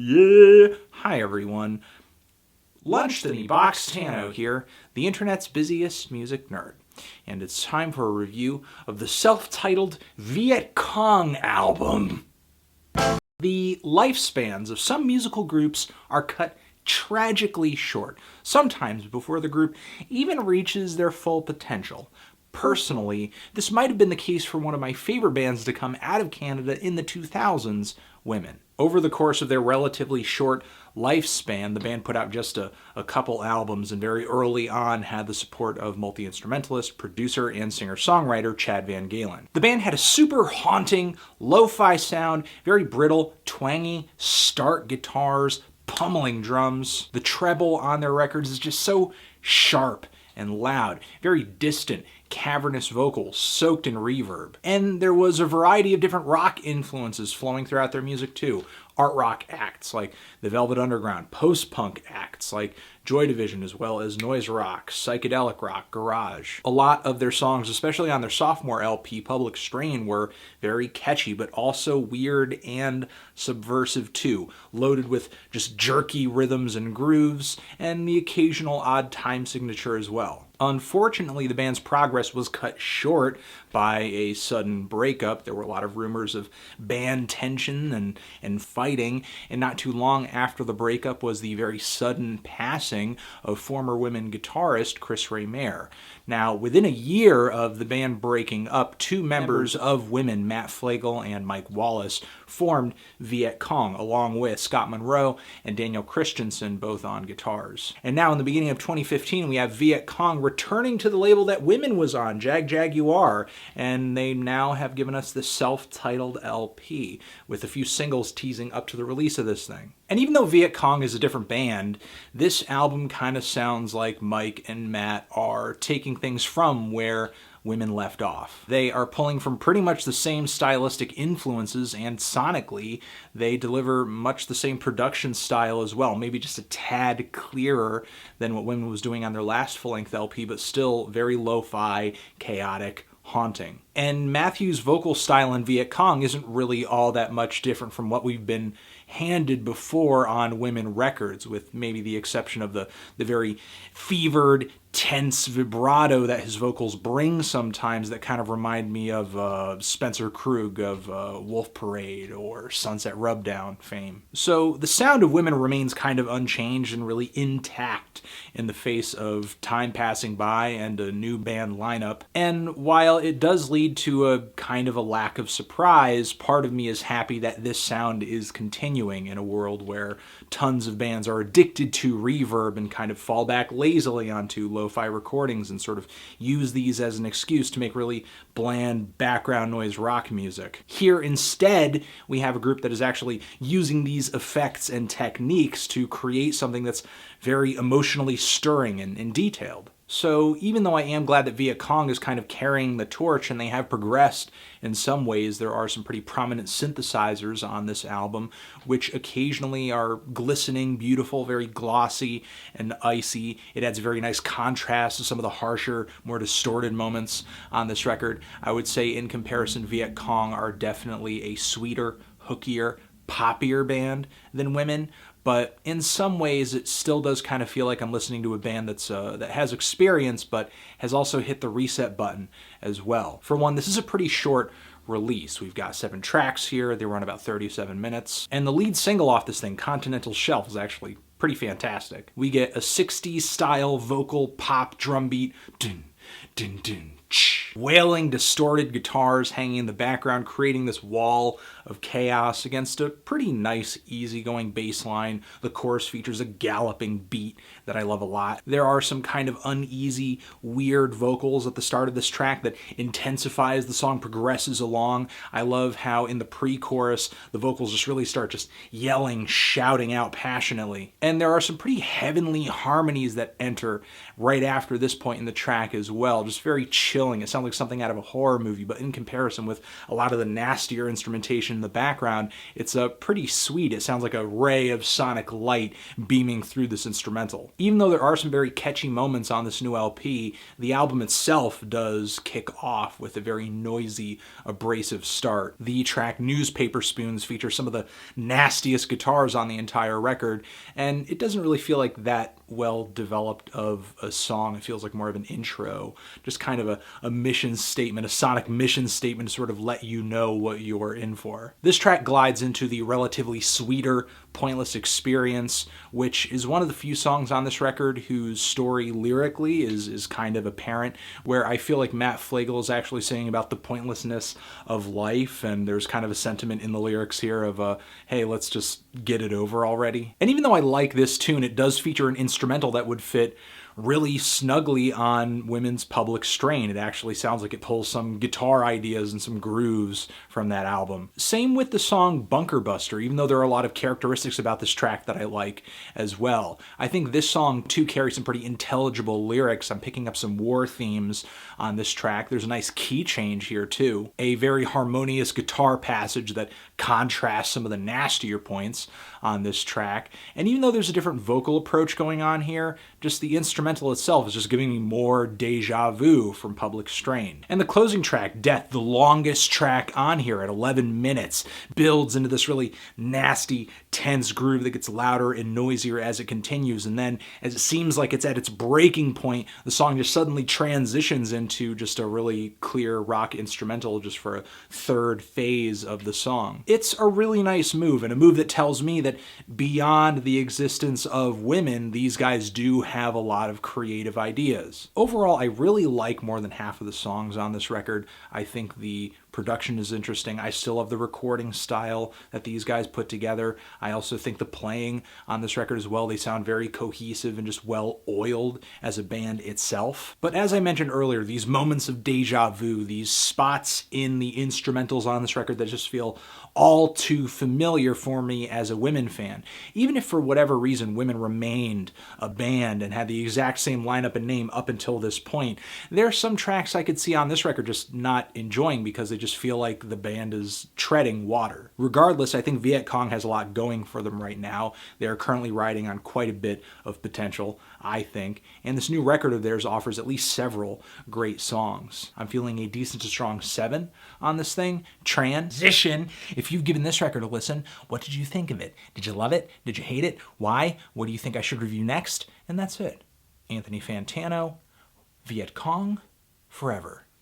Yeah! Hi everyone. Lunch the Box Tano here, the internet's busiest music nerd. And it's time for a review of the self-titled Viet Cong album. The lifespans of some musical groups are cut tragically short, sometimes before the group even reaches their full potential. Personally, this might have been the case for one of my favorite bands to come out of Canada in the 2000s, Women. Over the course of their relatively short lifespan, the band put out just a couple albums, and very early on had the support of multi-instrumentalist, producer, and singer-songwriter Chad Van Galen. The band had a super haunting, lo-fi sound, very brittle, twangy, stark guitars, pummeling drums. The treble on their records is just so sharp and loud, very distant, cavernous vocals soaked in reverb. And there was a variety of different rock influences flowing throughout their music too. Art rock acts like the Velvet Underground, post-punk acts like Joy Division, as well as noise rock, psychedelic rock, garage. A lot of their songs, especially on their sophomore LP, Public Strain, were very catchy, but also weird and subversive too, loaded with just jerky rhythms and grooves, and the occasional odd time signature as well. Unfortunately, the band's progress was cut short by a sudden breakup. There were a lot of rumors of band tension and fighting, and not too long after the breakup was the very sudden passing of former Women guitarist Chris Ray Mayer. Now, within a year of the band breaking up, two members of Women, Matt Flegel and Mike Wallace, formed Viet Cong, along with Scott Monroe and Daniel Christensen, both on guitars. And now, in the beginning of 2015, we have Viet Cong returning to the label that Women was on, JAGJAGUWAR, and they now have given us the self-titled LP, with a few singles teasing up to the release of this thing. And even though Viet Cong is a different band, this album kind of sounds like Mike and Matt are taking things from where Women left off. They are pulling from pretty much the same stylistic influences, and sonically, they deliver much the same production style as well, maybe just a tad clearer than what Women was doing on their last full-length LP, but still very lo-fi, chaotic, haunting. And Matthew's vocal style in Viet Cong isn't really all that much different from what we've been handed before on Women records, with maybe the exception of the very fevered, tense vibrato that his vocals bring sometimes that kind of remind me of Spencer Krug of Wolf Parade or Sunset Rubdown fame. So the sound of Women remains kind of unchanged and really intact in the face of time passing by and a new band lineup. And while it does lead to a kind of a lack of surprise, part of me is happy that this sound is continuing in a world where tons of bands are addicted to reverb and kind of fall back lazily onto lo-fi recordings and sort of use these as an excuse to make really bland background noise rock music. Here instead, we have a group that is actually using these effects and techniques to create something that's very emotionally stirring and detailed. So even though I am glad that Viet Cong is kind of carrying the torch and they have progressed in some ways, there are some pretty prominent synthesizers on this album, which occasionally are glistening, beautiful, very glossy and icy. It adds a very nice contrast to some of the harsher, more distorted moments on this record. I would say in comparison, Viet Cong are definitely a sweeter, hookier, poppier band than Women, but in some ways it still does kind of feel like I'm listening to a band that has experience but has also hit the reset button as well. For one, this is a pretty short release. We've got 7 tracks here. They run about 37 minutes. And the lead single off this thing, Continental Shelf, is actually pretty fantastic. We get a 60s style vocal pop drum beat, dun, dun, dun, wailing distorted guitars hanging in the background, creating this wall of chaos against a pretty nice, easygoing bass line. The chorus features a galloping beat that I love a lot. There are some kind of uneasy, weird vocals at the start of this track that intensifies as the song progresses along. I love how in the pre-chorus, the vocals just really start just yelling, shouting out passionately. And there are some pretty heavenly harmonies that enter right after this point in the track as well. Just very chill chilling. It sounds like something out of a horror movie, but in comparison with a lot of the nastier instrumentation in the background, it's pretty sweet. It sounds like a ray of sonic light beaming through this instrumental. Even though there are some very catchy moments on this new LP, the album itself does kick off with a very noisy, abrasive start. The track Newspaper Spoons features some of the nastiest guitars on the entire record, and it doesn't really feel like that well developed of a song. It feels like more of an intro, just kind of a mission statement, a sonic mission statement to sort of let you know what you're in for. This track glides into the relatively sweeter Pointless Experience, which is one of the few songs on this record whose story lyrically is kind of apparent, where I feel like Matt Flegel is actually saying about the pointlessness of life, and there's kind of a sentiment in the lyrics here of, hey, let's just get it over already. And even though I like this tune, it does feature an instrumental that would fit really snugly on Women's Public Strain. It actually sounds like it pulls some guitar ideas and some grooves from that album. Same with the song Bunker Buster, even though there are a lot of characteristics about this track that I like as well. I think this song too carries some pretty intelligible lyrics. I'm picking up some war themes on this track. There's a nice key change here too. A very harmonious guitar passage that contrasts some of the nastier points on this track. And even though there's a different vocal approach going on here, just the instrumental itself is just giving me more deja vu from Public Strain. And the closing track, Death, the longest track on here at 11 minutes, builds into this really nasty, tense groove that gets louder and noisier as it continues. And then as it seems like it's at its breaking point, the song just suddenly transitions into just a really clear rock instrumental just for a third phase of the song. It's a really nice move, and a move that tells me that beyond the existence of women, these guys do have a lot of creative ideas. Overall, I really like more than half of the songs on this record. I think the production is interesting. I still love the recording style that these guys put together. I also think the playing on this record as well, they sound very cohesive and just well oiled as a band itself. But as I mentioned earlier, these moments of deja vu, these spots in the instrumentals on this record that just feel all too familiar for me as a Women fan. Even if for whatever reason Women remained a band and had the exact same lineup and name up until this point, there are some tracks I could see on this record just not enjoying because they just feel like the band is treading water. Regardless, I think Viet Cong has a lot going for them right now. They're currently riding on quite a bit of potential, I think, and this new record of theirs offers at least several great songs. I'm feeling a decent to strong 7 on this thing. Transition. If you've given this record a listen, what did you think of it? Did you love it? Did you hate it? Why? What do you think I should review next? And that's it. Anthony Fantano, Viet Cong, forever.